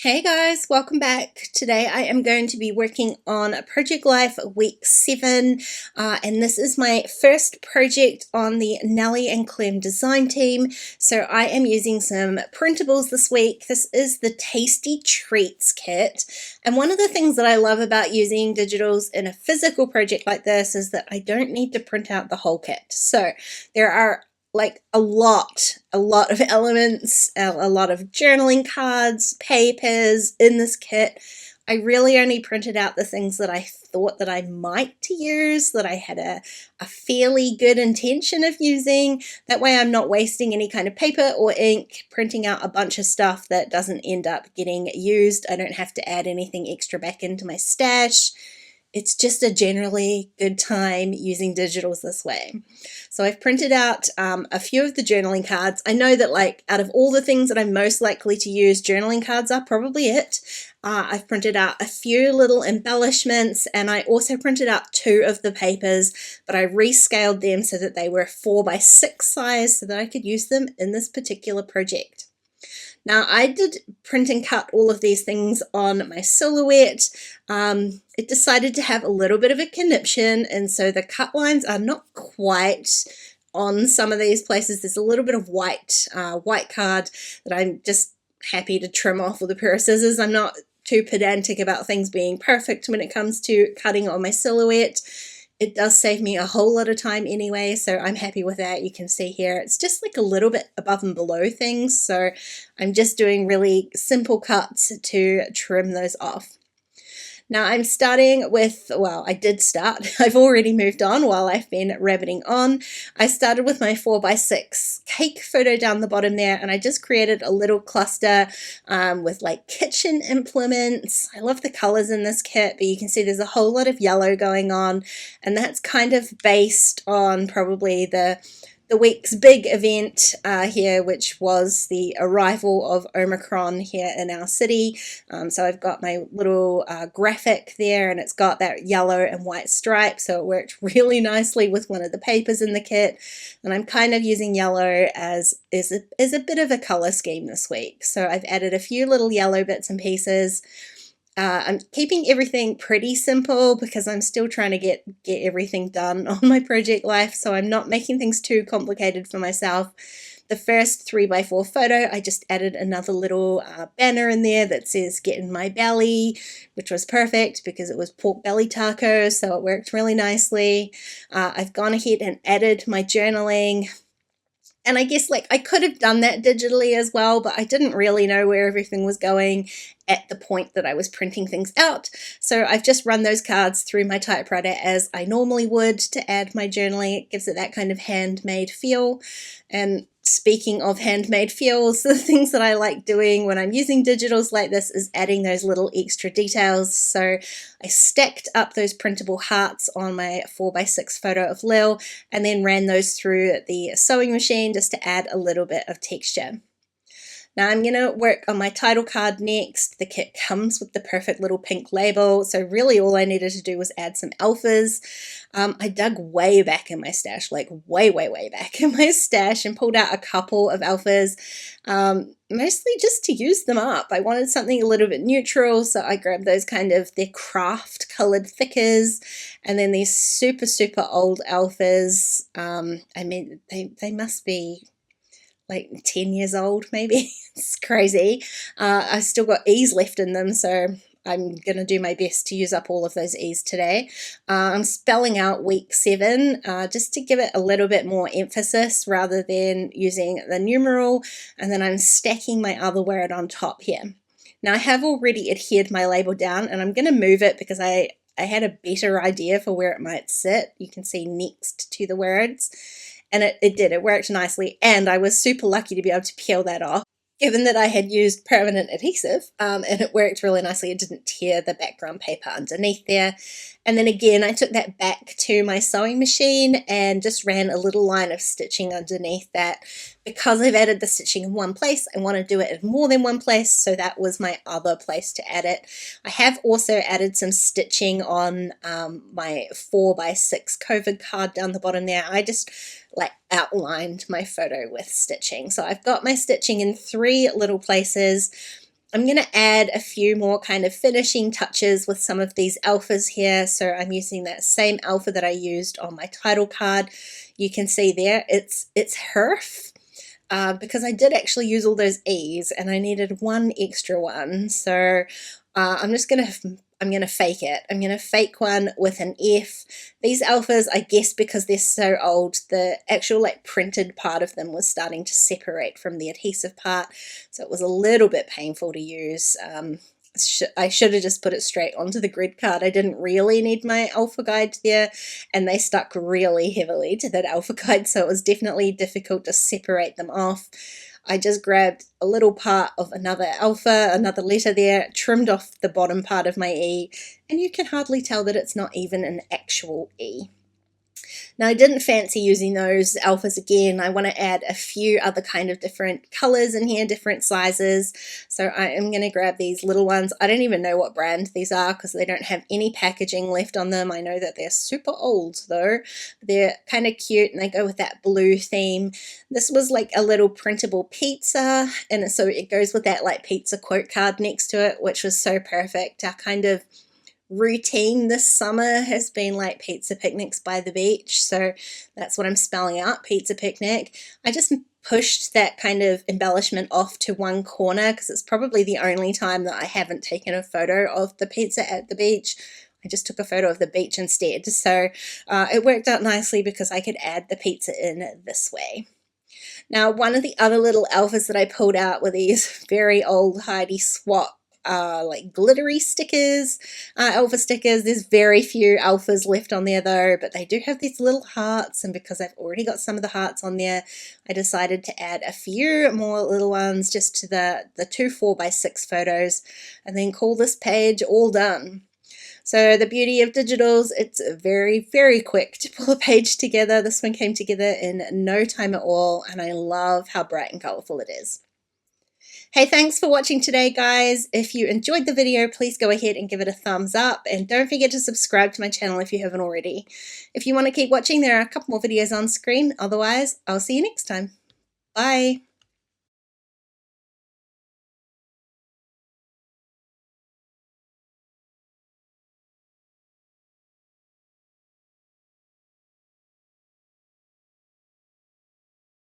Hey guys, welcome back. Today I am going to be working on Project Life week 7 and this is my first project on the Nelly and Clem design team. So I am using some printables this week. This is the Tasty Treats kit, and one of the things that I love about using digitals in a physical project like this is that I don't need to print out the whole kit. So there are like a lot of elements, a lot of journaling cards, papers in this kit. I really only printed out the things that I thought that I might to use, that I had a fairly good intention of using. That way I'm not wasting any kind of paper or ink printing out a bunch of stuff that doesn't end up getting used. I don't have to add anything extra back into my stash. It's just a generally good time using digitals this way. So I've printed out a few of the journaling cards. I know that like out of all the things that I'm most likely to use, journaling cards are probably it. I've printed out a few little embellishments, and I also printed out 2 of the papers, but I rescaled them so that they were 4x6 size so that I could use them in this particular project. Now I did print and cut all of these things on my Silhouette. It decided to have a little bit of a conniption, and so the cut lines are not quite on some of these places. There's a little bit of white card that I'm just happy to trim off with a pair of scissors. I'm not too pedantic about things being perfect when it comes to cutting on my Silhouette. It does save me a whole lot of time anyway, so I'm happy with that. You can see here, it's just like a little bit above and below things, so I'm just doing really simple cuts to trim those off. Now I'm starting with, well, I did start, I've already moved on while I've been rabbiting on. I started with my 4x6 cake photo down the bottom there, and I just created a little cluster with like kitchen implements. I love the colors in this kit, but you can see there's a whole lot of yellow going on, and that's kind of based on probably the week's big event here, which was the arrival of Omicron here in our city. So I've got my little graphic there, and it's got that yellow and white stripe, so it worked really nicely with one of the papers in the kit. And I'm kind of using yellow as a bit of a color scheme this week. So I've added a few little yellow bits and pieces. I'm keeping everything pretty simple because I'm still trying to get everything done on my Project Life, so I'm not making things too complicated for myself. The first 3x4 photo, I just added another little banner in there that says "Get in my belly," which was perfect because it was pork belly tacos, so it worked really nicely. I've gone ahead and added my journaling. And I guess like I could have done that digitally as well, but I didn't really know where everything was going at the point that I was printing things out. So I've just run those cards through my typewriter as I normally would to add my journaling. It gives it that kind of handmade feel. And speaking of handmade feels, the things that I like doing when I'm using digitals like this is adding those little extra details. So I stacked up those printable hearts on my 4x6 photo of Lil and then ran those through the sewing machine just to add a little bit of texture. Now I'm going to work on my title card next. The kit comes with the perfect little pink label, so really all I needed to do was add some alphas. I dug way back in my stash, like way back in my stash, and pulled out a couple of alphas, mostly just to use them up. I wanted something a little bit neutral, so I grabbed those kind of their craft colored thickers, and then these super old alphas. I mean, they must be like 10 years old maybe. It's crazy. I've still got E's left in them, so I'm going to do my best to use up all of those E's today. I'm spelling out week 7 just to give it a little bit more emphasis rather than using the numeral, and then I'm stacking my other word on top here. Now I have already adhered my label down, and I'm going to move it because I had a better idea for where it might sit. You can see next to the words. And it did, it worked nicely, and I was super lucky to be able to peel that off, given that I had used permanent adhesive, and it worked really nicely. It didn't tear the background paper underneath there. And then again, I took that back to my sewing machine and just ran a little line of stitching underneath that. Because I've added the stitching in one place, I want to do it in more than one place, so that was my other place to add it. I have also added some stitching on my 4x6 COVID card down the bottom there. I just like outlined my photo with stitching. So I've got my stitching in 3 little places. I'm going to add a few more kind of finishing touches with some of these alphas here. So I'm using that same alpha that I used on my title card. You can see there it's HERF. Because I did actually use all those E's and I needed one extra one. So I'm gonna fake it. I'm gonna fake one with an F. These alphas, I guess because they're so old, the actual like printed part of them was starting to separate from the adhesive part. So it was a little bit painful to use. I should have just put it straight onto the grid card. I didn't really need my alpha guide there, and they stuck really heavily to that alpha guide, so it was definitely difficult to separate them off. I just grabbed a little part of another alpha, another letter there, trimmed off the bottom part of my E, and you can hardly tell that it's not even an actual E. Now I didn't fancy using those alphas again. I want to add a few other kind of different colors in here, different sizes. So I am going to grab these little ones. I don't even know what brand these are because they don't have any packaging left on them. I know that they're super old though. They're kind of cute and they go with that blue theme. This was like a little printable pizza, and so it goes with that like pizza quote card next to it, which was so perfect. Our kind of routine this summer has been like pizza picnics by the beach, so that's what I'm spelling out, pizza picnic. I just pushed that kind of embellishment off to one corner because it's probably the only time that I haven't taken a photo of the pizza at the beach. I just took a photo of the beach instead, so it worked out nicely because I could add the pizza in this way. Now, one of the other little alphas that I pulled out were these very old Heidi Swap like glittery stickers, alpha stickers. There's very few alphas left on there though, but they do have these little hearts, and because I've already got some of the hearts on there, I decided to add a few more little ones just to the two 4x6 photos, and then call this page all done. So the beauty of digitals, it's very, very quick to pull a page together. This one came together in no time at all, and I love how bright and colorful it is. Hey, thanks for watching today, guys. If you enjoyed the video, please go ahead and give it a thumbs up, and don't forget to subscribe to my channel if you haven't already. If you want to keep watching, there are a couple more videos on screen. Otherwise, I'll see you next time. Bye.